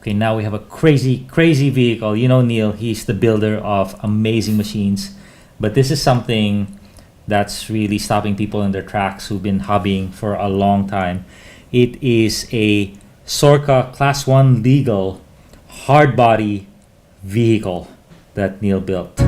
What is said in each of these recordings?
Okay, now we have a crazy vehicle. You know Neil, he's the builder of amazing machines. But this is something that's really stopping people in their tracks who've been hobbying for a long time. It is a Sorca Class 1 legal hard body vehicle that Neil built.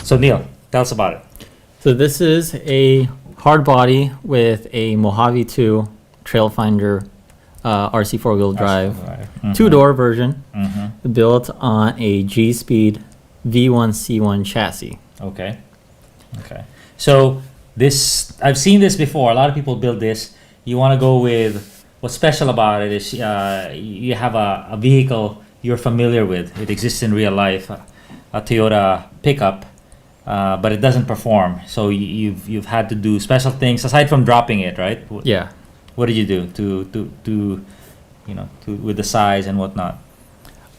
So Neil, tell us about it. So this is a hard body with a Mojave 2 Trail Finder RC4 drive, two-door version, built on a G-Speed V1C1 chassis. Okay. So this, I've seen this before. A lot of people build this. You want to go with, what's special about it is you have a vehicle you're familiar with. It exists in real life, a Toyota pickup. But it doesn't perform, so you've had to do special things aside from dropping it, right? Yeah. What did you do to with the size and whatnot?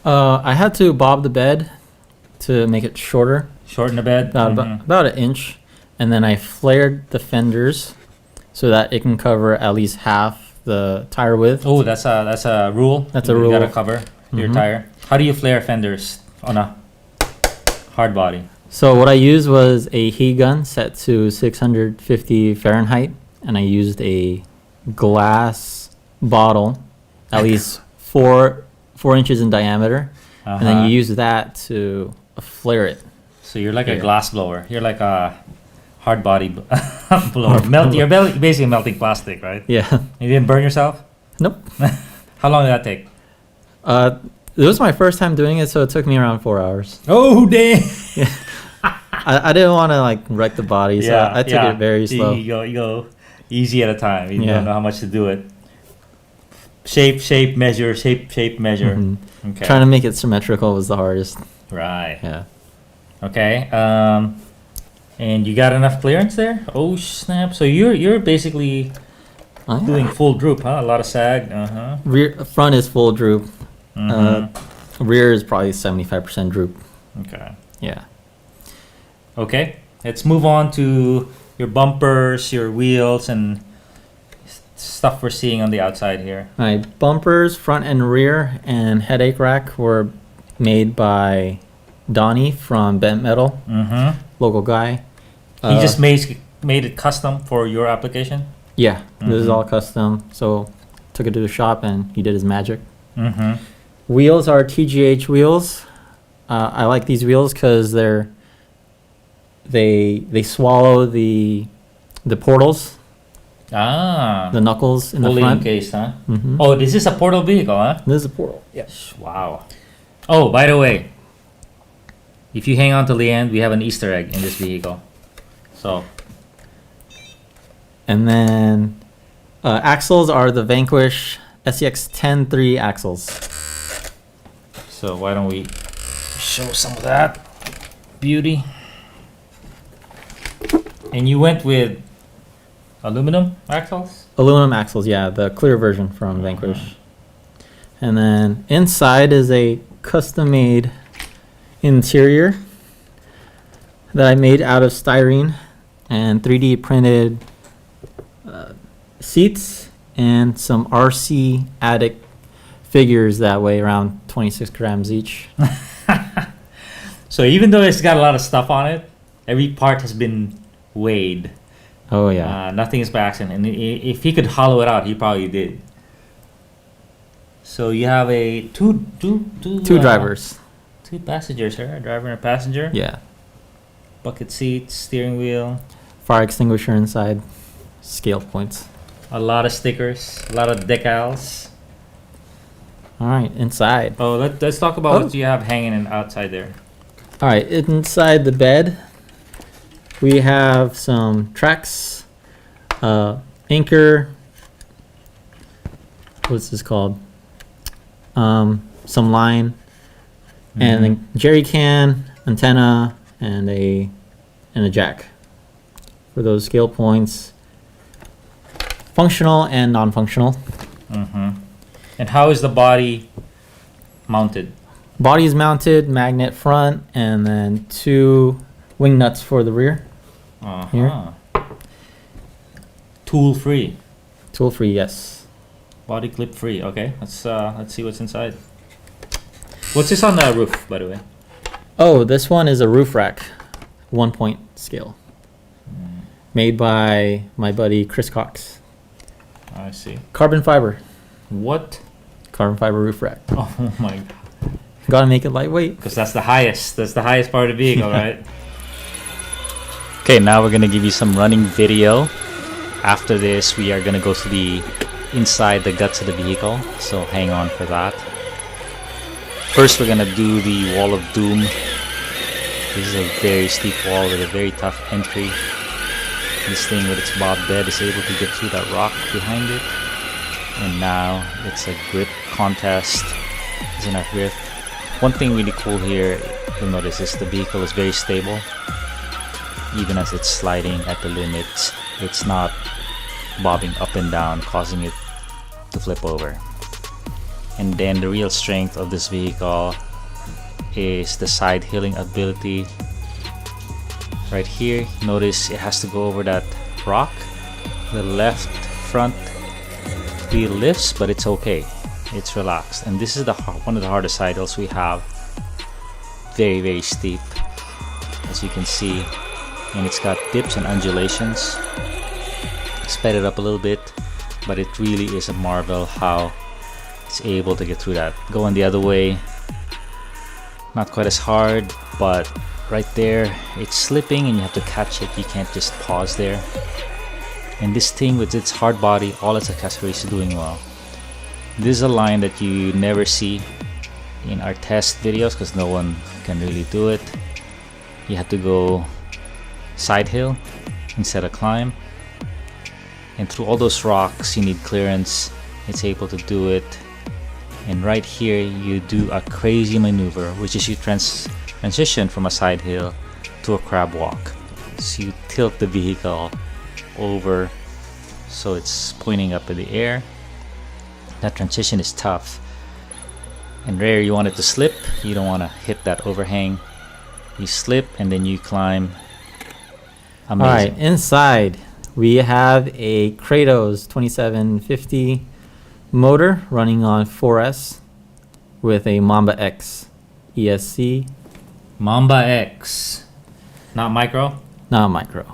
I had to bob the bed to make it shorter. Shorten the bed? About an inch, and then I flared the fenders so that it can cover at least half the tire width. Oh, that's a rule. That's a rule. You gotta cover your tire. How do you flare fenders on a hard body? So what I used was a heat gun set to 650 Fahrenheit, and I used a glass bottle, at least four inches in diameter, and then you use that to flare it. So you're like a glass blower. You're like a hard body blower. You're basically melting plastic, right? Yeah. You didn't burn yourself? Nope. How long did that take? It was my first time doing it, so it took me around 4 hours. Oh, dang! Yeah. I didn't want to wreck the body, so I took it very slow. You go easy at a time. You don't know how much to do it. Shape, measure. Mm-hmm. Okay. Trying to make it symmetrical was the hardest. Right. Yeah. Okay. And you got enough clearance there? Oh snap! So you're basically doing full droop, huh? A lot of sag. Front is full droop. Rear is probably 75% droop. Okay. Yeah. Okay, let's move on to your bumpers, your wheels, and stuff we're seeing on the outside here. My bumpers, front and rear, and headache rack were made by Donnie from Bent Metal, local guy. He just made it custom for your application? Yeah, this is all custom. So took it to the shop and he did his magic. Wheels are TGH wheels. I like these wheels because they swallow the portals. The knuckles in the front. Fully encased, huh? Oh, this is a portal vehicle, huh? This is a portal. Yes. Wow. Oh, by the way, if you hang on to the end, we have an Easter egg in this vehicle. So. And then axles are the Vanquish SCX 10.3 axles. So why don't we show some of that beauty? And you went with aluminum axles? Aluminum axles, yeah, the clear version from Vanquish. And then inside is a custom-made interior that I made out of styrene and 3D printed seats and some RC addict figures that weigh around 26 grams each. So even though it's got a lot of stuff on it, every part has been weighed. Oh yeah. Nothing is by accident, and if he could hollow it out, he probably did. So you have a two drivers, 2 passengers here, a driver and a passenger. Yeah. Bucket seats, steering wheel, fire extinguisher inside, scale points, a lot of stickers, a lot of decals. All right, inside. Oh, let's talk about what you have hanging outside there. All right, inside the bed, we have some tracks, anchor, what's this called? Some line, and then jerry can, antenna, and a and a jack for those scale points, functional and non-functional. And how is the body mounted? Body is mounted, magnet front, and then 2 wing nuts for the rear. Here. Tool free. Tool free, yes. Body clip free. Okay, let's see what's inside. What's this on the roof, by the way? Oh, this one is a roof rack, 1-point scale, made by my buddy Chris Cox. I see. Carbon fiber. What? Carbon fiber roof rack. Oh my god. Gotta make it lightweight. Because that's the highest. That's the highest part of the vehicle, right? Okay, now we're gonna give you some running video. After this, we are gonna go to the inside the guts of the vehicle, so hang on for that. First, we're gonna do the wall of doom. This is a very steep wall with a very tough entry. This thing with its bob bed is able to get through that rock behind it. And now it's a grip contest. Isn't that grip? One thing really cool here, you'll notice, is the vehicle is very stable. Even as it's sliding at the limits, it's not bobbing up and down, causing it to flip over. And then the real strength of this vehicle is the side hilling ability. Right here, notice it has to go over that rock. The left front wheel lifts, but it's okay. It's relaxed. And this is one of the hardest side hills we have. Very, very steep, as you can see. And it's got dips and undulations. Sped it up a little bit, but it really is a marvel how it's able to get through that. Going the other way, not quite as hard, but right there it's slipping and you have to catch it. You can't just pause there. And this thing with its hard body, all its accessories, is doing well. This is a line that you never see in our test videos because no one can really do it. You have to go side hill instead of climb, and through all those rocks you need clearance. It's able to do it. And right here you do a crazy maneuver, which is you transition from a side hill to a crab walk. So you tilt the vehicle over so it's pointing up in the air. That transition is tough and rare. You want it to slip, you don't want to hit that overhang. You slip and then you climb. Amazing. Alright, inside we have a Kratos 2750 motor running on 4S with a Mamba X ESC. Mamba X. Not micro? Not micro.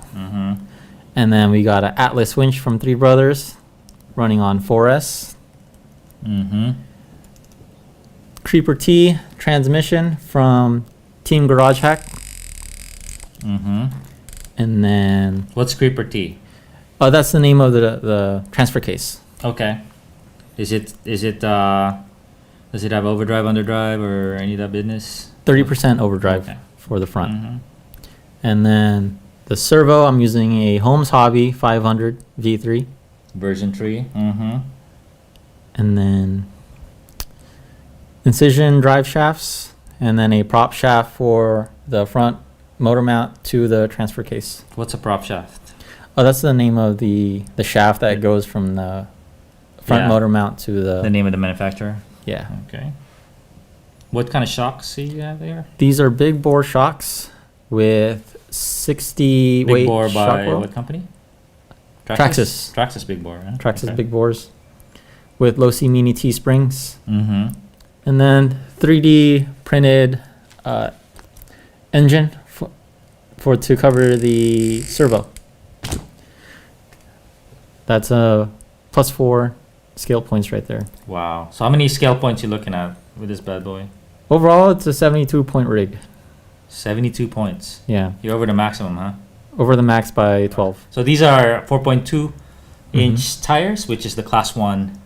And then we got an Atlas winch from Three Brothers running on 4S. Creeper T transmission from Team Garage Hack. And then What's Creeper T? oh, that's the name of the transfer case. Okay. Does it have overdrive, underdrive, or any of that business? 30% overdrive Okay. for the front. And then the servo, I'm using a Holmes Hobby 500 V3. Version 3. And then Incision drive shafts, and then a prop shaft for the front motor mount to the transfer case. What's a prop shaft? Oh, that's the name of the shaft that goes from the front Yeah. motor mount to The name of the manufacturer? yeah. Okay. What kind of shocks do you have there? These are big bore shocks with 60 Big weight bore shock by wheel. what company? Traxxas. Traxxas big bore, huh? Traxxas Okay. big bores with low C mini T springs. Mm-hmm. And then 3D printed engine for to cover the servo. That's a +4 scale points right there. Wow. So how many scale points you looking at with this bad boy? Overall, it's a 72-point rig. 72 points. Yeah, You're over the maximum, huh? over the max by 12. So these are 4.2 inch tires, which is the class 1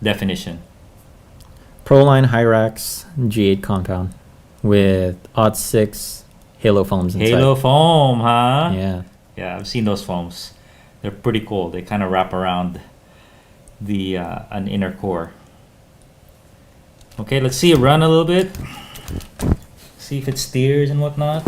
definition. Proline Hyrax G8 compound with Odd 6 Halo foams inside. Halo foam, huh? Yeah. Yeah, I've seen those foams. They're pretty cool. They kind of wrap around the an inner core. Okay, let's see it run a little bit. See if it steers and whatnot.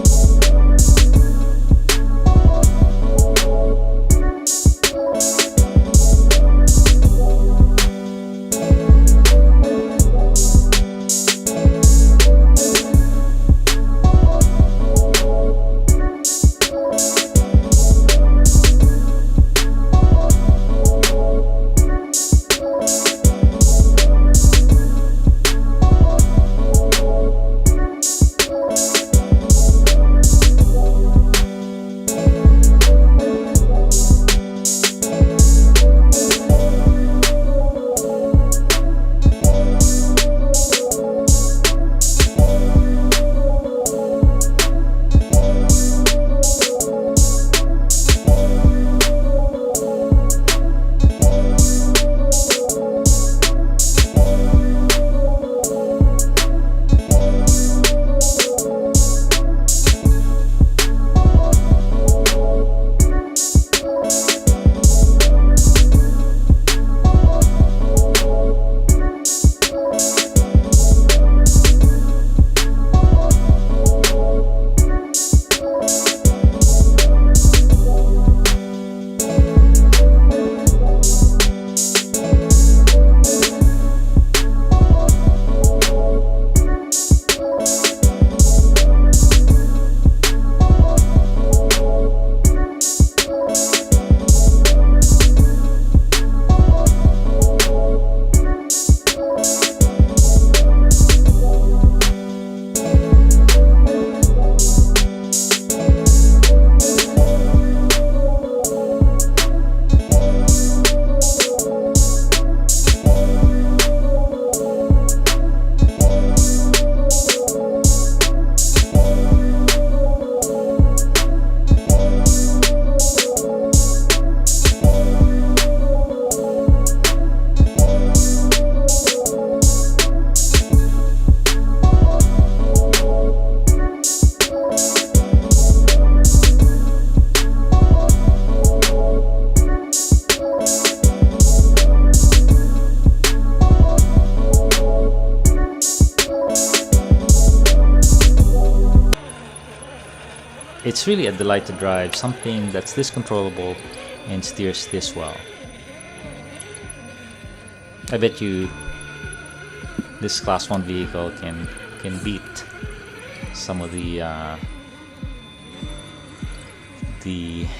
it's really a delight to drive something that's this controllable and steers this well. I bet you this Class 1 vehicle can beat some of the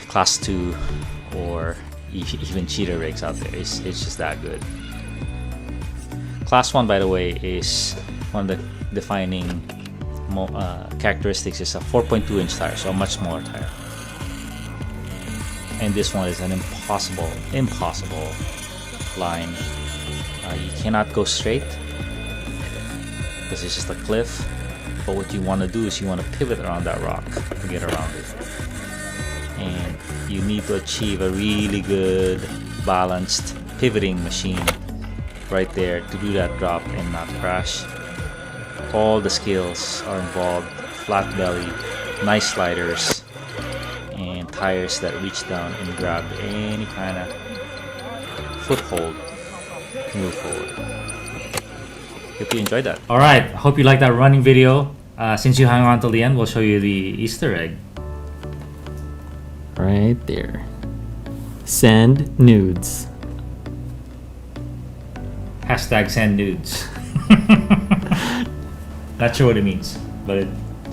Class 2 or even cheater rigs out there. It's just that good. Class 1, by the way, is one of the defining characteristics is a 4.2 inch tire, so a much smaller tire. And this one is an impossible line. You cannot go straight because it's just a cliff. But what you want to do is you want to pivot around that rock to get around it. And you need to achieve a really good balanced pivoting machine right there to do that drop and not crash. All the skills are involved: flat belly, nice sliders, and tires that reach down and grab any kind of foothold to move forward. Hope you enjoyed that. All right, hope you liked that running video. Since you hang on till the end, we'll show you the Easter egg. Right there. Send nudes. Hashtag send nudes. Not sure what it means, but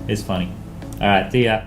it's funny. All right, see ya.